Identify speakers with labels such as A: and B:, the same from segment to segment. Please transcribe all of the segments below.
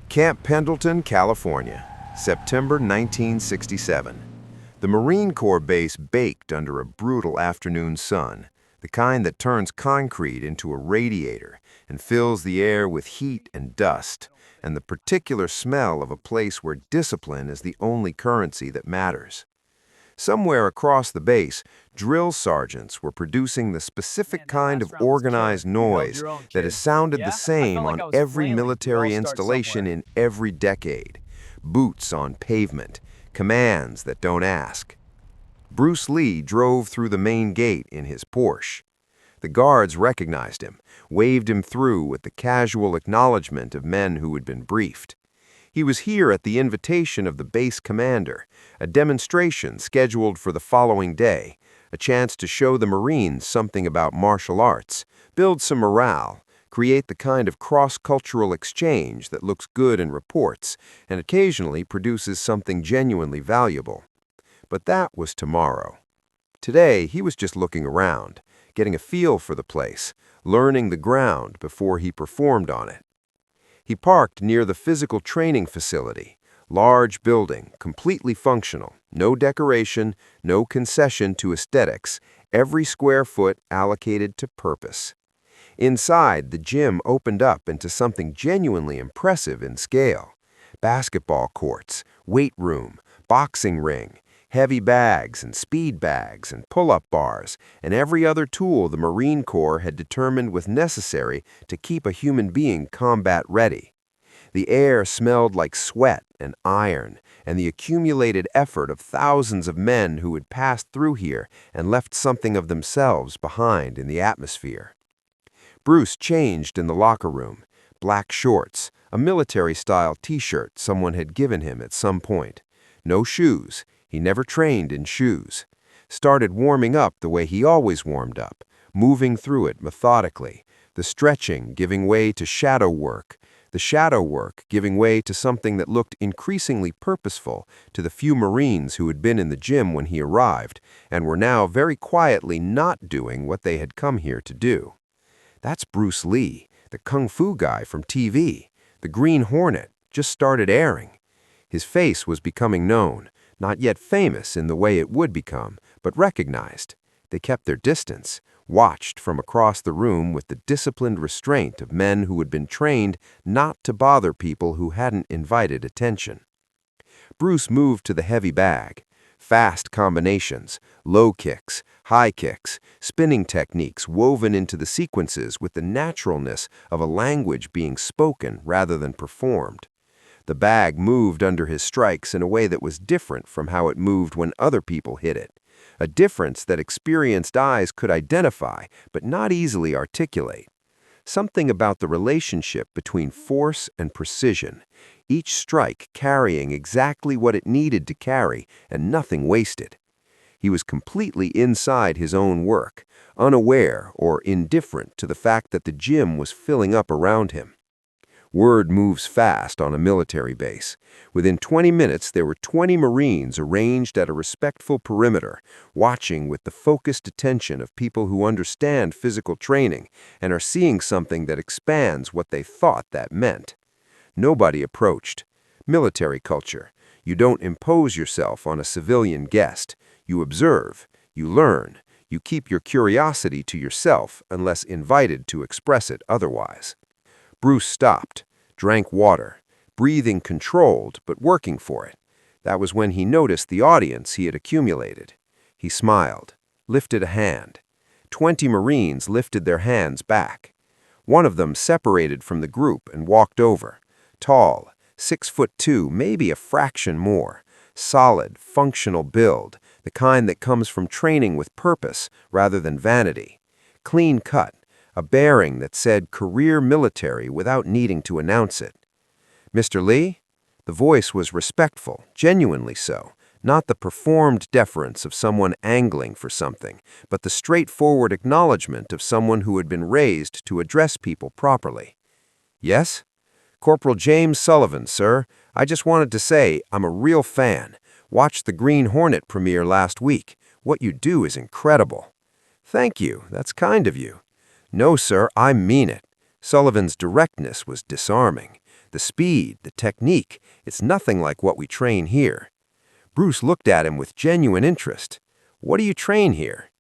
A: Camp Pendleton, California, September 1967. The Marine Corps base baked under a brutal afternoon sun, the kind that turns concrete into a radiator and fills the air with heat and dust, and the particular smell of a place where discipline is the only currency that matters. Somewhere across the base, drill sergeants were producing the specific kind of organized noise that has sounded the same on every military installation in every decade. Boots on pavement, commands that don't ask. Bruce Lee drove through the main gate in his Porsche. The guards recognized him, waved him through with the casual acknowledgement of men who had been briefed. He was here at the invitation of the base commander, a demonstration scheduled for the following day, a chance to show the Marines something about martial arts, build some morale, create the kind of cross-cultural exchange that looks good in reports and occasionally produces something genuinely valuable. But that was tomorrow. Today, he was just looking around, getting a feel for the place, learning the ground before he performed on it. He parked near the physical training facility, large building, completely functional, no decoration, no concession to aesthetics, every square foot allocated to purpose. Inside, the gym opened up into something genuinely impressive in scale. Basketball courts, weight room, boxing ring, heavy bags and speed bags and pull-up bars, and every other tool the Marine Corps had determined was necessary to keep a human being combat-ready. The air smelled like sweat and iron and the accumulated effort of thousands of men who had passed through here and left something of themselves behind in the atmosphere. Bruce changed in the locker room, black shorts, a military-style t-shirt someone had given him at some point. No shoes. He never trained in shoes. Started warming up the way he always warmed up, moving through it methodically, the stretching giving way to shadow work, the shadow work giving way to something that looked increasingly purposeful to the few Marines who had been in the gym when he arrived and were now very quietly not doing what they had come here to do. That's Bruce Lee, the kung fu guy from TV. The Green Hornet just started airing. His face was becoming known. Not yet famous in the way it would become, but recognized. They kept their distance, watched from across the room with the disciplined restraint of men who had been trained not to bother people who hadn't invited attention. Bruce moved to the heavy bag. Fast combinations, low kicks, high kicks, spinning techniques woven into the sequences with the naturalness of a language being spoken rather than performed. The bag moved under his strikes in a way that was different from how it moved when other people hit it, a difference that experienced eyes could identify but not easily articulate. Something about the relationship between force and precision, each strike carrying exactly what it needed to carry and nothing wasted. He was completely inside his own work, unaware or indifferent to the fact that the gym was filling up around him. Word moves fast on a military base. Within 20 minutes, there were 20 Marines arranged at a respectful perimeter, watching with the focused attention of people who understand physical training and are seeing something that expands what they thought that meant. Nobody approached. Military culture. You don't impose yourself on a civilian guest. You observe. You learn. You keep your curiosity to yourself unless invited to express it otherwise. Bruce stopped, drank water, breathing controlled but working for it. That was when he noticed the audience he had accumulated. He smiled, lifted a hand. 20 Marines lifted their hands back. One of them separated from the group and walked over. Tall, 6'2", maybe a fraction more. Solid, functional build, the kind that comes from training with purpose rather than vanity. Clean cut. A bearing that said career military without needing to announce it. "Mr. Lee?" The voice was respectful, genuinely so, not the performed deference of someone angling for something, but the straightforward acknowledgement of someone who had been raised to address people properly. "Yes? Corporal James Sullivan, sir. I just wanted to say I'm a real fan. Watched the Green Hornet premiere last week. What you do is incredible." "Thank you. That's kind of you." "No, sir, I mean it." Sullivan's directness was disarming. The speed, the technique, it's nothing like what we train here. Bruce looked at him with genuine interest. What do you train here?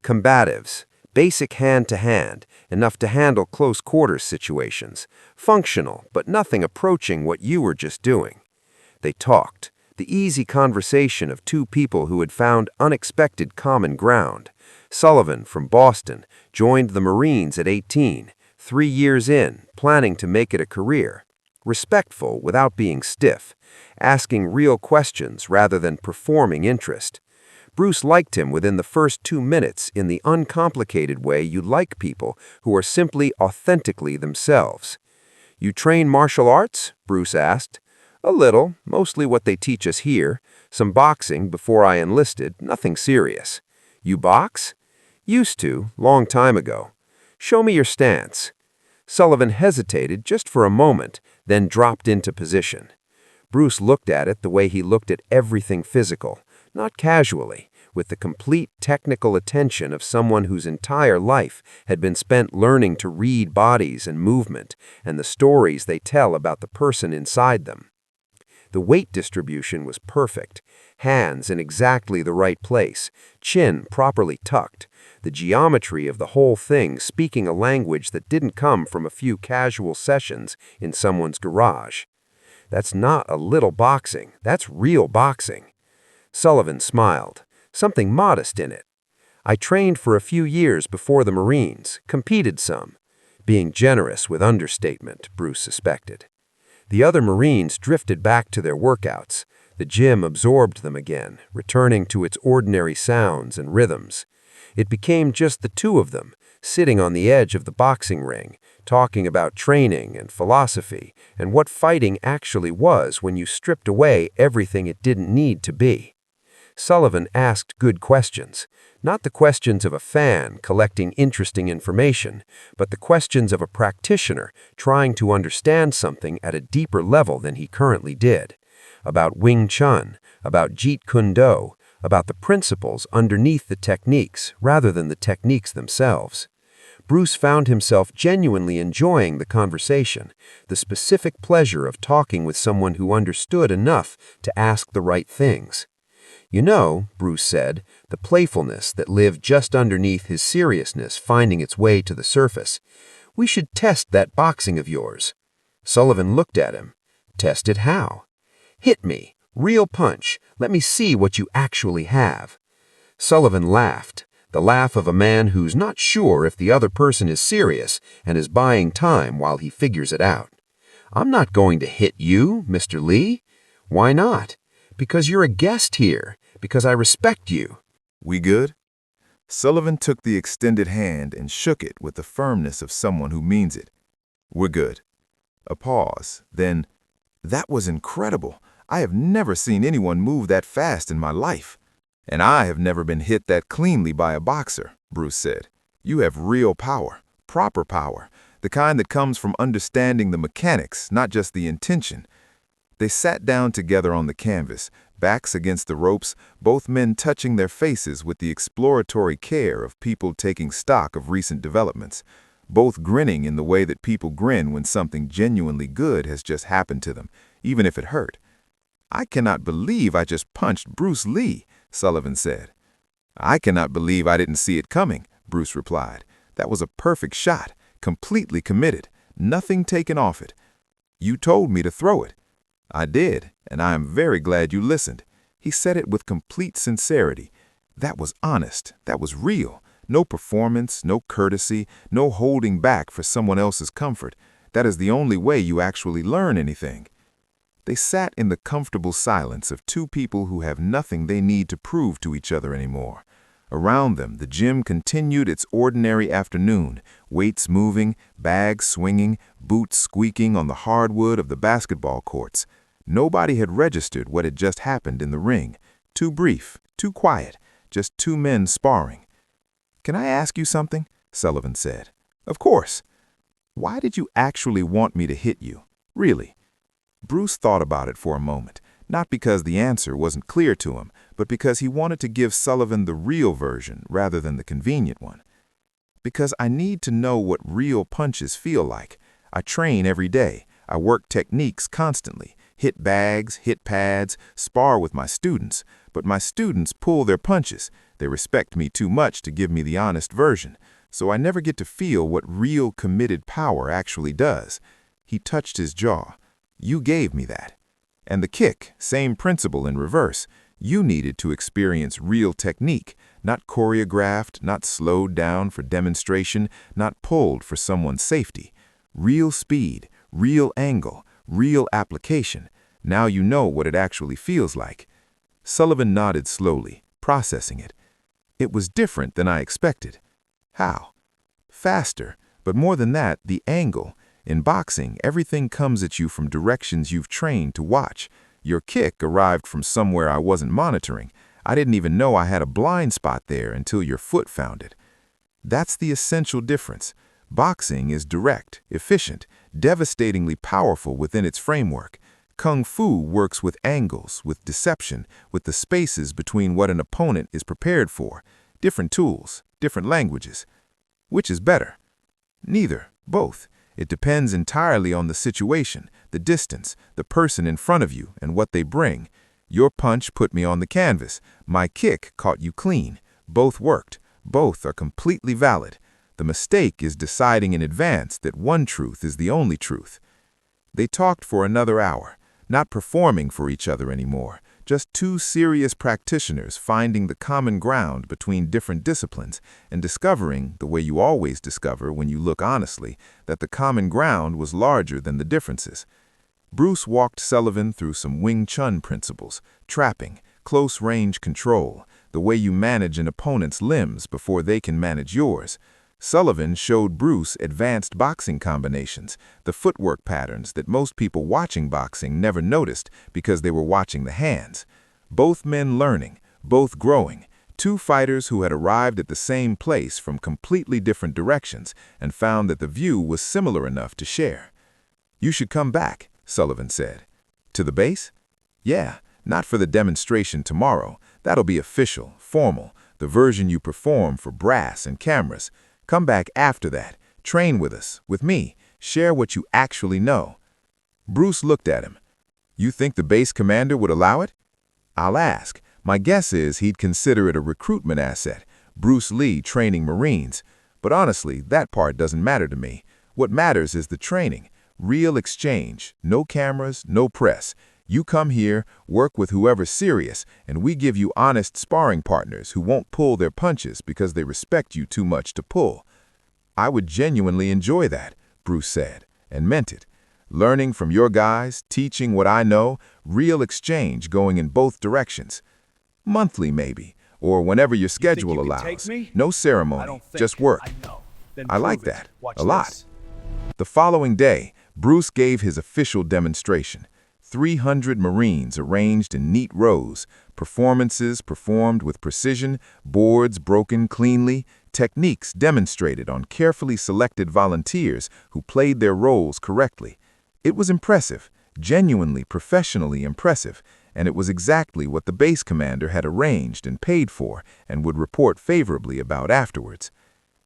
A: Combatives, basic hand-to-hand, enough to handle close-quarters situations. Functional, but nothing approaching what you were just doing. They talked, the easy conversation of two people who had found unexpected common ground. Sullivan, from Boston, joined the Marines at 18, 3 years in, planning to make it a career. Respectful without being stiff, asking real questions rather than performing interest. Bruce liked him within the first 2 minutes in the uncomplicated way you like people who are simply authentically themselves. "You train martial arts?" Bruce asked. "A little, mostly what they teach us here. Some boxing before I enlisted, nothing serious." "You box?" "Used to, long time ago." "Show me your stance." Sullivan hesitated just for a moment, then dropped into position. Bruce looked at it the way he looked at everything physical, not casually, with the complete technical attention of someone whose entire life had been spent learning to read bodies and movement and the stories they tell about the person inside them. The weight distribution was perfect, hands in exactly the right place, chin properly tucked, the geometry of the whole thing speaking a language that didn't come from a few casual sessions in someone's garage. That's not a little boxing, that's real boxing. Sullivan smiled, something modest in it. "I trained for a few years before the Marines, competed some." Being generous with understatement, Bruce suspected. The other Marines drifted back to their workouts. The gym absorbed them again, returning to its ordinary sounds and rhythms. It became just the two of them, sitting on the edge of the boxing ring, talking about training and philosophy and what fighting actually was when you stripped away everything it didn't need to be. Sullivan asked good questions, not the questions of a fan collecting interesting information, but the questions of a practitioner trying to understand something at a deeper level than he currently did. About Wing Chun, about Jeet Kune Do, about the principles underneath the techniques rather than the techniques themselves. Bruce found himself genuinely enjoying the conversation, the specific pleasure of talking with someone who understood enough to ask the right things. "You know," Bruce said, the playfulness that lived just underneath his seriousness finding its way to the surface, "we should test that boxing of yours." Sullivan looked at him. "Test it how?" "Hit me. Real punch. Let me see what you actually have." Sullivan laughed, the laugh of a man who's not sure if the other person is serious and is buying time while he figures it out. "I'm not going to hit you, Mr. Lee." "Why not?" "Because you're a guest here, because I respect you."
B: "We good?" Sullivan took the extended hand and shook it with the firmness of someone who means it. "We're good." A pause, then, "That was incredible. I have never seen anyone move that fast in my life." "And I have never been hit that cleanly by a boxer," Bruce said. "You have real power, proper power, the kind that comes from understanding the mechanics, not just the intention." They sat down together on the canvas, backs against the ropes, both men touching their faces with the exploratory care of people taking stock of recent developments, both grinning in the way that people grin when something genuinely good has just happened to them, even if it hurt. "I cannot believe I just punched Bruce Lee," Sullivan said. "I cannot believe I didn't see it coming," Bruce replied. "That was a perfect shot, completely committed, nothing taken off it. You told me to throw it." "I did, and I am very glad you listened." He said it with complete sincerity. That was honest, that was real. No performance, no courtesy, no holding back for someone else's comfort. That is the only way you actually learn anything. They sat in the comfortable silence of two people who have nothing they need to prove to each other anymore. Around them, the gym continued its ordinary afternoon, weights moving, bags swinging, boots squeaking on the hardwood of the basketball courts. Nobody had registered what had just happened in the ring. Too brief, too quiet, just two men sparring. "Can I ask you something?" Sullivan said. "Of course." "Why did you actually want me to hit you? Really?" Bruce thought about it for a moment, not because the answer wasn't clear to him, but because he wanted to give Sullivan the real version rather than the convenient one. "Because I need to know what real punches feel like. I train every day. I work techniques constantly, hit bags, hit pads, spar with my students, but my students pull their punches. They respect me too much to give me the honest version, so I never get to feel what real committed power actually does. He touched his jaw. You gave me that. And the kick, same principle in reverse. You needed to experience real technique, not choreographed, not slowed down for demonstration, not pulled for someone's safety. Real speed, real angle, real application. Now you know what it actually feels like. Sullivan nodded slowly, processing it. It was different than I expected. How? Faster, but more than that, the angle. In boxing, everything comes at you from directions you've trained to watch. Your kick arrived from somewhere I wasn't monitoring. I didn't even know I had a blind spot there until your foot found it. That's the essential difference. Boxing is direct, efficient, devastatingly powerful within its framework. Kung Fu works with angles, with deception, with the spaces between what an opponent is prepared for. Different tools, different languages. Which is better? Neither, both. It depends entirely on the situation, the distance, the person in front of you, and what they bring. Your punch put me on the canvas. My kick caught you clean. Both worked. Both are completely valid. The mistake is deciding in advance that one truth is the only truth. They talked for another hour, not performing for each other anymore, just two serious practitioners finding the common ground between different disciplines and discovering, the way you always discover when you look honestly, that the common ground was larger than the differences. Bruce walked Sullivan through some Wing Chun principles, trapping, close-range control, the way you manage an opponent's limbs before they can manage yours. Sullivan showed Bruce advanced boxing combinations, the footwork patterns that most people watching boxing never noticed because they were watching the hands. Both men learning, both growing, two fighters who had arrived at the same place from completely different directions and found that the view was similar enough to share. "You should come back," Sullivan said. "To the base?" "Yeah, not for the demonstration tomorrow. That'll be official, formal, the version you perform for brass and cameras. Come back after that. Train with us, with me. Share what you actually know." Bruce looked at him. "You think the base commander would allow it?" "I'll ask. My guess is he'd consider it a recruitment asset. Bruce Lee training Marines. But honestly, that part doesn't matter to me. What matters is the training. Real exchange. No cameras, no press. You come here, work with whoever's serious, and we give you honest sparring partners who won't pull their punches because they respect you too much to pull." "I would genuinely enjoy that," Bruce said, and meant it. "Learning from your guys, teaching what I know, real exchange going in both directions. Monthly maybe, or whenever your schedule allows. No ceremony, just work." I like that, a lot. The following day, Bruce gave his official demonstration. 300 Marines arranged in neat rows, performances performed with precision, boards broken cleanly, techniques demonstrated on carefully selected volunteers who played their roles correctly. It was impressive, genuinely professionally impressive, and it was exactly what the base commander had arranged and paid for and would report favorably about afterwards.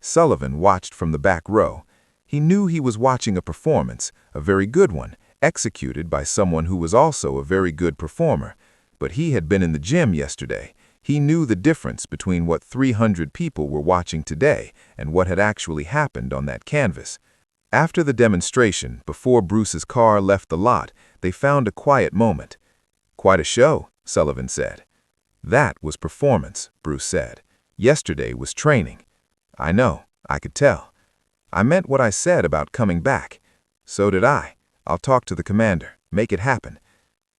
B: Sullivan watched from the back row. He knew he was watching a performance, a very good one, executed by someone who was also a very good performer. But he had been in the gym yesterday. He knew the difference between what 300 people were watching today and what had actually happened on that canvas. After the demonstration, before Bruce's car left the lot, they found a quiet moment. "Quite a show," Sullivan said. "That was performance," Bruce said. "Yesterday was training." "I know, I could tell." "I meant what I said about coming back." "So did I. I'll talk to the commander, make it happen."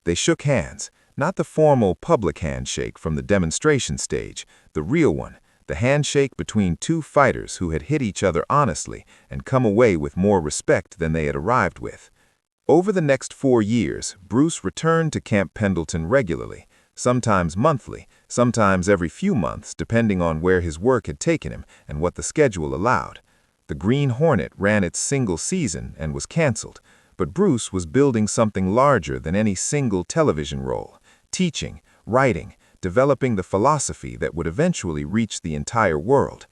B: They shook hands, not the formal public handshake from the demonstration stage, the real one, the handshake between two fighters who had hit each other honestly and come away with more respect than they had arrived with. Over the next 4 years, Bruce returned to Camp Pendleton regularly, sometimes monthly, sometimes every few months, depending on where his work had taken him and what the schedule allowed. The Green Hornet ran its single season and was canceled. But Bruce was building something larger than any single television role, teaching, writing, developing the philosophy that would eventually reach the entire world.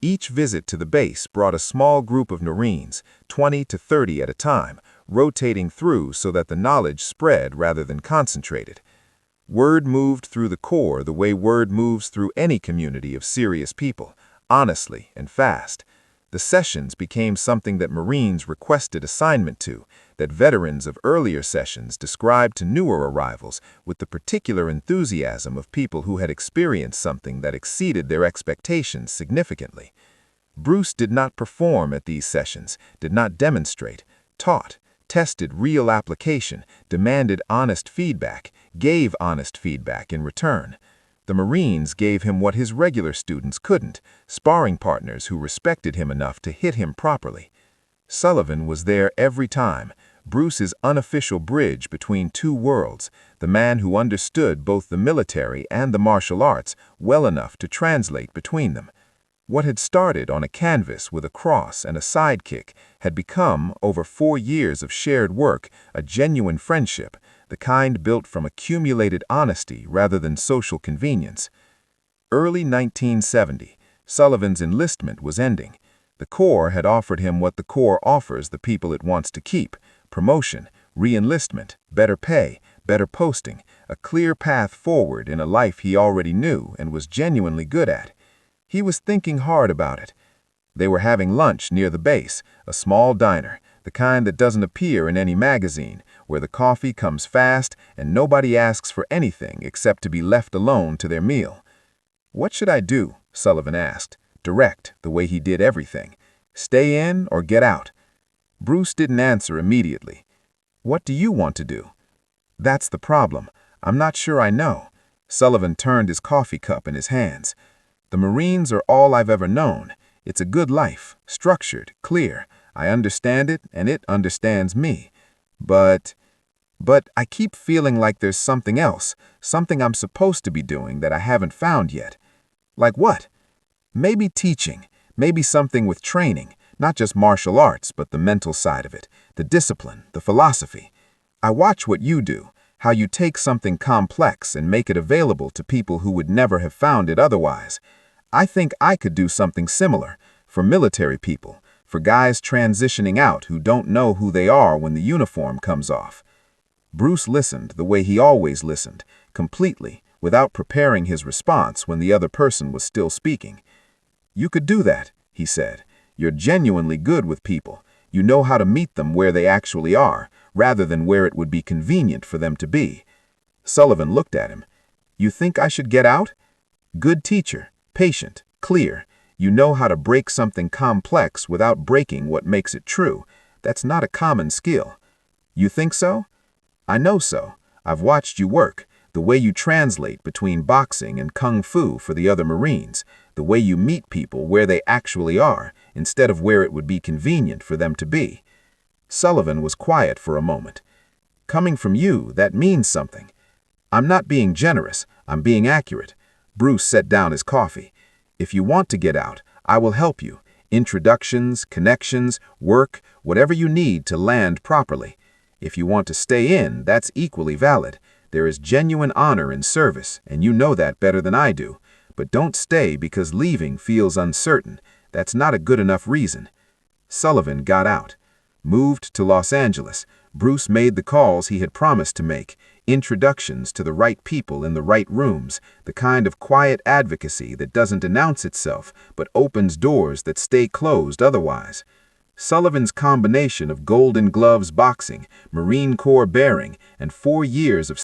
B: Each visit to the base brought a small group of Marines, 20 to 30 at a time, rotating through so that the knowledge spread rather than concentrated. Word moved through the Corps the way word moves through any community of serious people, honestly and fast. The sessions became something that Marines requested assignment to, that veterans of earlier sessions described to newer arrivals with the particular enthusiasm of people who had experienced something that exceeded their expectations significantly. Bruce did not perform at these sessions, did not demonstrate, taught, tested real application, demanded honest feedback, gave honest feedback in return. The Marines gave him what his regular students couldn't, sparring partners who respected him enough to hit him properly. Sullivan was there every time, Bruce's unofficial bridge between two worlds, the man who understood both the military and the martial arts well enough to translate between them. What had started on a canvas with a cross and a sidekick had become, over 4 years of shared work, a genuine friendship, the kind built from accumulated honesty rather than social convenience. Early 1970, Sullivan's enlistment was ending. The Corps had offered him what the Corps offers the people it wants to keep: promotion, re-enlistment, better pay, better posting, a clear path forward in a life he already knew and was genuinely good at. He was thinking hard about it. They were having lunch near the base, a small diner, the kind that doesn't appear in any magazine, where the coffee comes fast and nobody asks for anything except to be left alone to their meal. "What should I do?" Sullivan asked, direct, the way he did everything. "Stay in or get out?" Bruce didn't answer immediately. "What do you want to do?" "That's the problem. I'm not sure I know." Sullivan turned his coffee cup in his hands. "The Marines are all I've ever known. It's a good life, structured, clear. I understand it, and it understands me. But I keep feeling like there's something else, something I'm supposed to be doing that I haven't found yet." "Like what?" "Maybe teaching, maybe something with training, not just martial arts, but the mental side of it, the discipline, the philosophy. I watch what you do, how you take something complex and make it available to people who would never have found it otherwise. I think I could do something similar, for military people, for guys transitioning out who don't know who they are when the uniform comes off." Bruce listened the way he always listened, completely, without preparing his response when the other person was still speaking. "You could do that," he said. "You're genuinely good with people. You know how to meet them where they actually are, rather than where it would be convenient for them to be." Sullivan looked at him. "You think I should get out?" "Good teacher, patient, clear. You know how to break something complex without breaking what makes it true. That's not a common skill." "You think so?" "I know so. I've watched you work, the way you translate between boxing and kung fu for the other Marines, the way you meet people where they actually are, instead of where it would be convenient for them to be." Sullivan was quiet for a moment. "Coming from you, that means something." "I'm not being generous, I'm being accurate." Bruce set down his coffee. "If you want to get out, I will help you. Introductions, connections, work, whatever you need to land properly. If you want to stay in, that's equally valid. There is genuine honor in service, and you know that better than I do. But don't stay because leaving feels uncertain. That's not a good enough reason." Sullivan got out. Moved to Los Angeles, Bruce made the calls he had promised to make, introductions to the right people in the right rooms, the kind of quiet advocacy that doesn't announce itself but opens doors that stay closed otherwise. Sullivan's combination of Golden Gloves boxing, Marine Corps bearing, and 4 years of